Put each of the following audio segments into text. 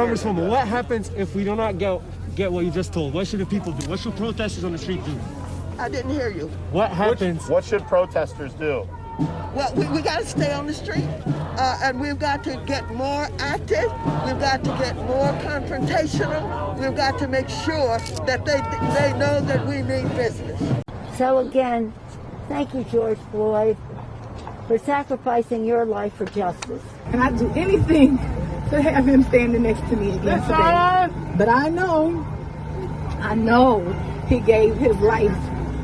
Congresswoman, what happens if we do not get what you just told? What should the people do? What should protesters on the street do? I didn't hear you. What happens? What should protesters do? Well, we got to stay on the street, and we've got to get more active. We've got to get more confrontational. We've got to make sure that they know that we mean business. So again, thank you, George Floyd, for sacrificing your life for justice. And I'd do anything to have him standing next to me again today. But I know he gave his life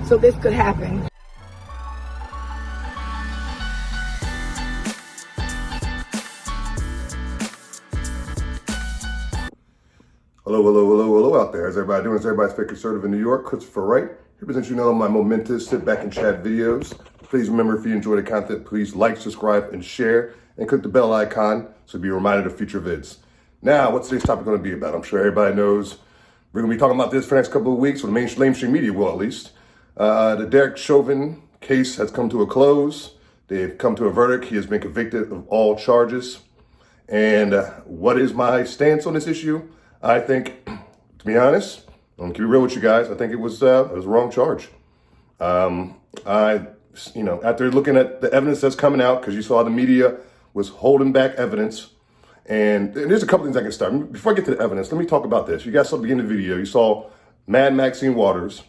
so this could happen. Hello out there. How's everybody doing? It's everybody's favorite conservative in New York, Christopher Wright. Here presents you my momentous sit back and chat videos. Please remember, if you enjoy the content, please like, subscribe, and share, and click the bell icon so be reminded of future vids. Now, what's today's topic going to be about? I'm sure everybody knows we're going to be talking about this for the next couple of weeks, or the mainstream media will at least. The Derek Chauvin case has come to a close. They've come to a verdict. He has been convicted of all charges. And what is my stance on this issue? I think, to be honest, I'm going to be real with you guys, I think it was a wrong charge. After looking at the evidence that's coming out, because you saw the media was holding back evidence, and there's a couple things I can start. Before I get to the evidence, let me talk about this. You guys saw at the beginning of the video, you saw Mad Maxine Waters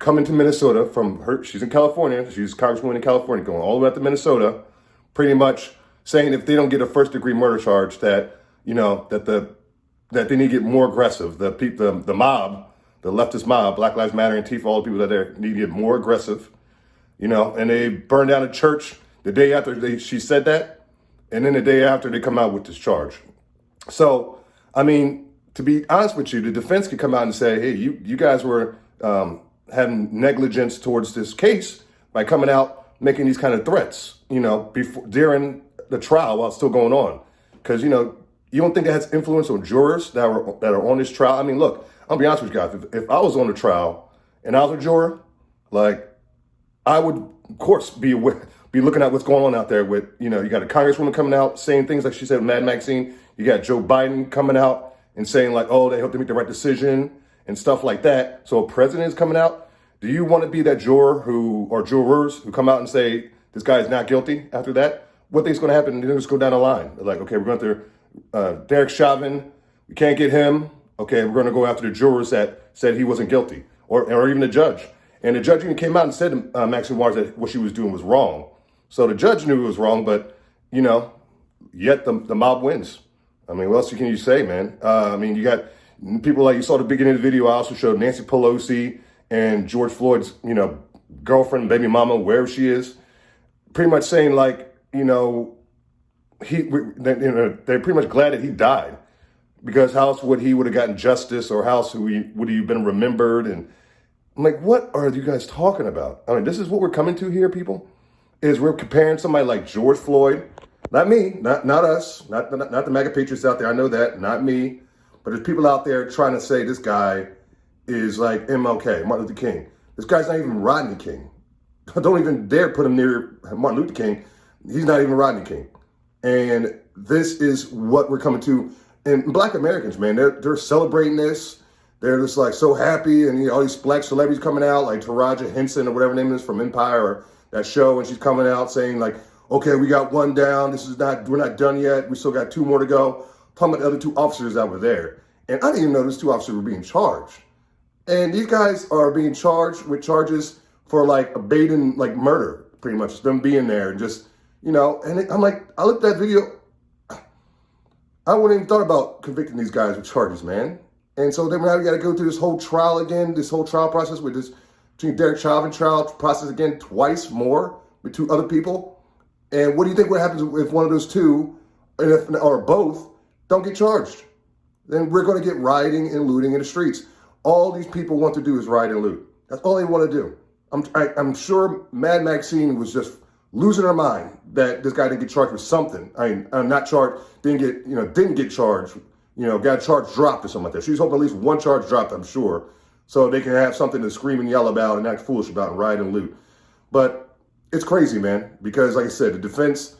coming to Minnesota from her, she's in California, she's a congresswoman in California, going all the way up to Minnesota, pretty much saying if they don't get a first-degree murder charge, that, that they need to get more aggressive. The mob, the leftist mob, Black Lives Matter, Antifa, all the people that are there need to get more aggressive, and they burned down a church the day after she said that, and then the day after they come out with this charge. So, I mean, to be honest with you, the defense could come out and say, hey, you guys were having negligence towards this case by coming out making these kind of threats, during the trial while it's still going on. Because, you don't think that has influence on jurors that are on this trial? I mean, look, I'll be honest with you guys. If I was on the trial and I was a juror, I would, of course, be looking at what's going on out there with, you got a congresswoman coming out saying things like she said, Mad Maxine. You got Joe Biden coming out and saying they hope they make the right decision and stuff like that. So a president is coming out. Do you want to be that juror or jurors who come out and say, this guy is not guilty after that? What think's going to happen? They're just go down the line. They're like, okay, we're going to Derek Chauvin, we can't get him. Okay, we're going to go after the jurors that said he wasn't guilty, or even the judge. And the judge even came out and said to Maxine Waters that what she was doing was wrong. So the judge knew it was wrong, but, yet the mob wins. I mean, what else can you say, man? You got people like you saw the beginning of the video. I also showed Nancy Pelosi and George Floyd's, girlfriend, baby mama, wherever she is, pretty much saying they're pretty much glad that he died, because how else would he would have gotten justice, or how else would he have been remembered? And I'm like, what are you guys talking about? I mean, this is what we're coming to here, people, is we're comparing somebody like George Floyd, not me, not us, not the MAGA patriots out there. I know that, not me, but there's people out there trying to say this guy is like MLK, Martin Luther King. This guy's not even Rodney King. Don't even dare put him near Martin Luther King. He's not even Rodney King. And this is what we're coming to. And Black Americans, man, they're celebrating this. They're just so happy. And all these Black celebrities coming out, like Taraji Henson or whatever her name is from Empire, or that show. And she's coming out saying okay, we got one down. We're not done yet. We still got two more to go. Talking about the other two officers that were there. And I didn't even know those two officers were being charged. And these guys are being charged with charges for abating murder, pretty much. Them being there and just, and I'm like, I looked at that video, I wouldn't even thought about convicting these guys with charges, man. And so then now we got to go through this whole trial again, this whole trial process with this between Derek Chauvin trial process again, twice more with two other people. And what do you think what happens if one of those two, or both, don't get charged? Then we're going to get rioting and looting in the streets. All these people want to do is riot and loot. That's all they want to do. I'm sure Mad Maxine was just losing her mind that this guy didn't get charged with something. Not charged, didn't get charged, got a charge dropped or something like that. She's hoping at least one charge dropped, I'm sure, so they can have something to scream and yell about and act foolish about and riot and loot. But it's crazy, man, because like I said, the defense,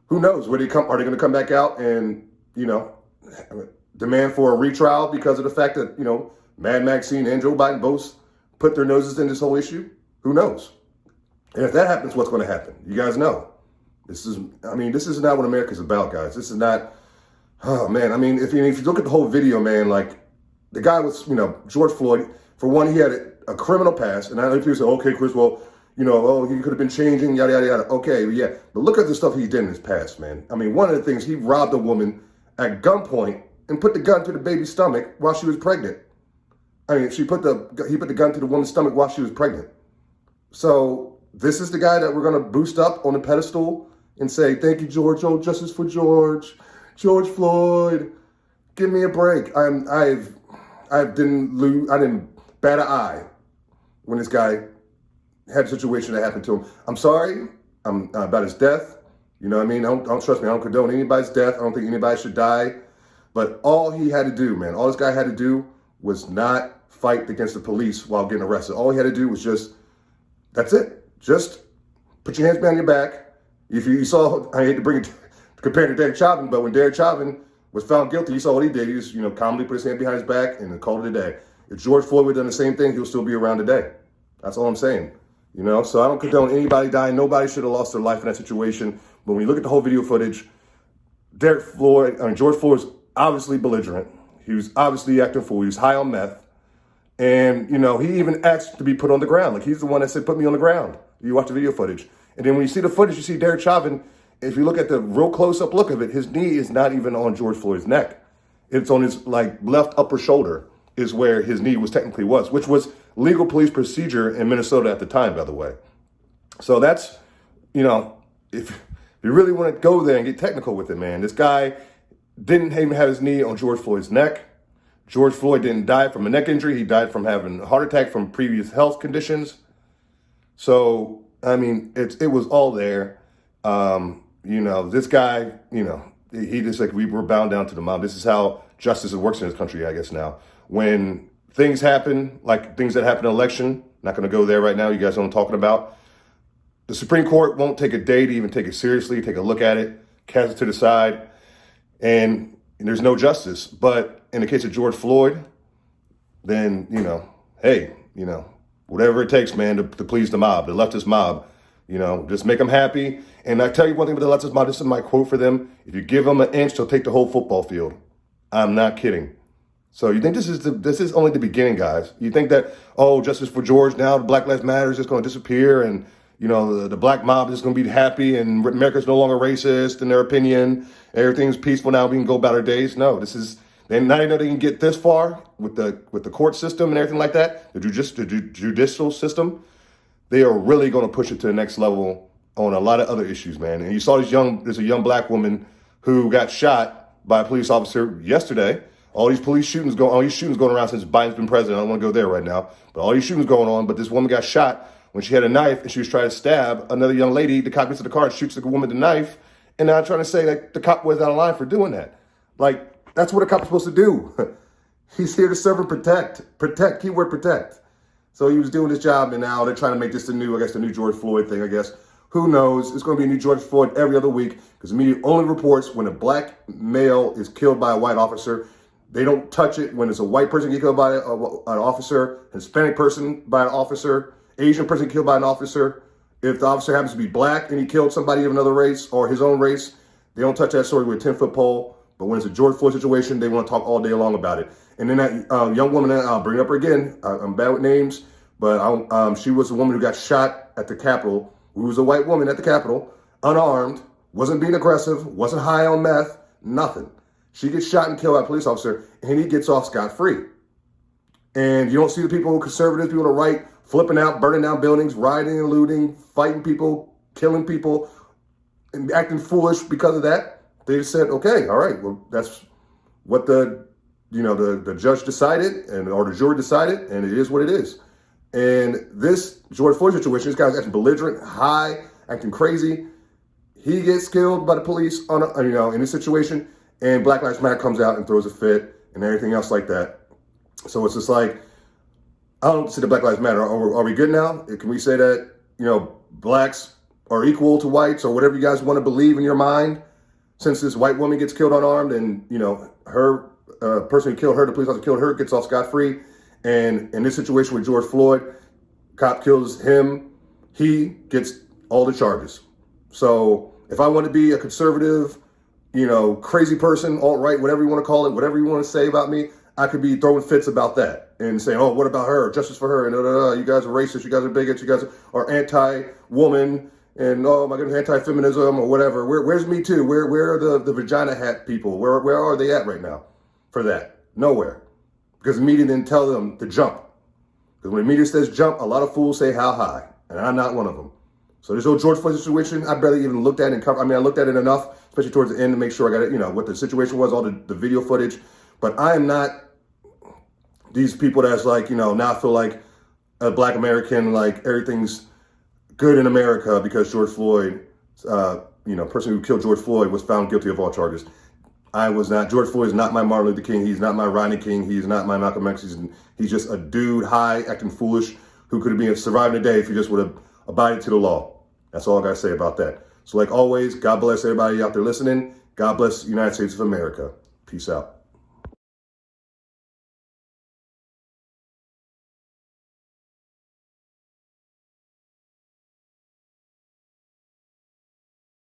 who knows, are they going to come back out and, demand for a retrial because of the fact that, Mad Maxine and Joe Biden both put their noses in this whole issue? Who knows? And if that happens, what's going to happen? You guys know. This is not what America's about, guys. This is not, oh man. I mean, if you look at the whole video, man, like the guy was, George Floyd, for one, he had a criminal past. And I know people say, okay, Chris, well, he could have been changing, yada, yada, yada. Okay, yeah. But look at the stuff he did in his past, man. I mean, one of the things, he robbed a woman at gunpoint and put the gun to the baby's stomach while she was pregnant. I mean, he put the gun to the woman's stomach while she was pregnant. So this is the guy that we're going to boost up on the pedestal and say, thank you, George. Oh, justice for George Floyd. Give me a break. I didn't bat an eye when this guy had a situation that happened to him. I'm sorry about his death. You know what I mean? Don't trust me. I don't condone anybody's death. I don't think anybody should die. But all he had to do, man, all this guy had to do was not fight against the police while getting arrested. All he had to do was that's it. Just put your hands behind your back. If you saw, I hate to bring it compared to Derek Chauvin, but when Derek Chauvin was found guilty, you saw what he did. He just, calmly put his hand behind his back and then called it a day. If George Floyd would have done the same thing, he'll still be around today. That's all I'm saying. So I don't condone anybody dying. Nobody should have lost their life in that situation. But when you look at the whole video footage, George Floyd was obviously belligerent. He was obviously acting fool. He was high on meth. And, he even asked to be put on the ground. Like, he's the one that said, put me on the ground. You watch the video footage. And then when you see the footage, you see Derek Chauvin. If you look at the real close-up look of it, his knee is not even on George Floyd's neck. It's on his, left upper shoulder is where his knee technically was, which was legal police procedure in Minnesota at the time, by the way. So that's, if you really want to go there and get technical with it, man, this guy didn't even have his knee on George Floyd's neck. George Floyd didn't die from a neck injury. He died from having a heart attack from previous health conditions. So, I mean, it was all there. This guy, he just we were bound down to the mob. This is how justice works in this country, I guess, now. When things happen, like things that happen in an election, not going to go there right now. You guys know what I'm talking about. The Supreme Court won't take a day to even take it seriously, take a look at it, cast it to the side, and there's no justice. But in the case of George Floyd, then, hey, whatever it takes, man, to please the mob, the leftist mob, just make them happy. And I tell you one thing about the leftist mob, this is my quote for them. If you give them an inch, they'll take the whole football field. I'm not kidding. So you think this is only the beginning, guys? You think that, justice for George, now the Black Lives Matter is just going to disappear and, the black mob is going to be happy and America's no longer racist in their opinion. Everything's peaceful now. We can go about our days. No, and now they can get this far with the court system and everything like that, the judicial system. They are really going to push it to the next level on a lot of other issues, man. And you saw there's a young black woman who got shot by a police officer yesterday. All these shootings going around since Biden's been president. I don't want to go there right now, but all these shootings going on. But this woman got shot when she had a knife and she was trying to stab another young lady. The cop gets to the car and shoots the woman with the knife. And now I'm trying to say that the cop was out of line for doing that. That's what a cop is supposed to do. He's here to serve and protect, keyword protect. So he was doing his job, and now they're trying to make this the new George Floyd thing, I guess. Who knows? It's going to be a new George Floyd every other week because the media only reports when a black male is killed by a white officer. They don't touch it when it's a white person get killed by an officer, Hispanic person by an officer, Asian person killed by an officer. If the officer happens to be black and he killed somebody of another race or his own race, they don't touch that story with a 10-foot pole. But when it's a George Floyd situation, they want to talk all day long about it. And then that young woman, I'll bring up her again. I'm bad with names, but she was the woman who got shot at the Capitol, who was a white woman at the Capitol, unarmed, wasn't being aggressive, wasn't high on meth, nothing. She gets shot and killed by a police officer, and he gets off scot-free. And you don't see the people, conservatives, people on the right, flipping out, burning down buildings, rioting and looting, fighting people, killing people, and acting foolish because of that. They just said, okay, all right, well, that's what the judge decided or the jury decided, and it is what it is. And this George Floyd situation, this guy's acting belligerent, high, acting crazy. He gets killed by the police in this situation, and Black Lives Matter comes out and throws a fit and everything else like that. So it's just I don't see the Black Lives Matter. Are we good now? Can we say that, blacks are equal to whites or whatever you guys want to believe in your mind? Since this white woman gets killed unarmed and, her person who killed her, the police officer killed her, gets off scot-free. And in this situation with George Floyd, cop kills him, he gets all the charges. So if I want to be a conservative, crazy person, alt-right, whatever you want to call it, whatever you want to say about me, I could be throwing fits about that and saying, oh, what about her? Justice for her. And you guys are racist. You guys are bigots. You guys are anti-woman. And oh my goodness, anti-feminism or whatever. Where's Me Too? Where are the vagina hat people? Where are they at right now for that? Nowhere. Because the media didn't tell them to jump. Because when the media says jump, a lot of fools say how high. And I'm not one of them. So this whole George Floyd situation, I barely even looked at it and covered. I mean, I looked at it enough, especially towards the end, to make sure I got it, what the situation was, all the video footage. But I am not these people that's like, now I feel like a black American, like everything's good in America because George Floyd, person who killed George Floyd was found guilty of all charges. I was not. George Floyd is not my Martin Luther King. He's not my Rodney King. He's not my Malcolm X. He's just a dude, high, acting foolish, who could have been surviving today if he just would have abided to the law. That's all I got to say about that. So like always, God bless everybody out there listening. God bless the United States of America. Peace out.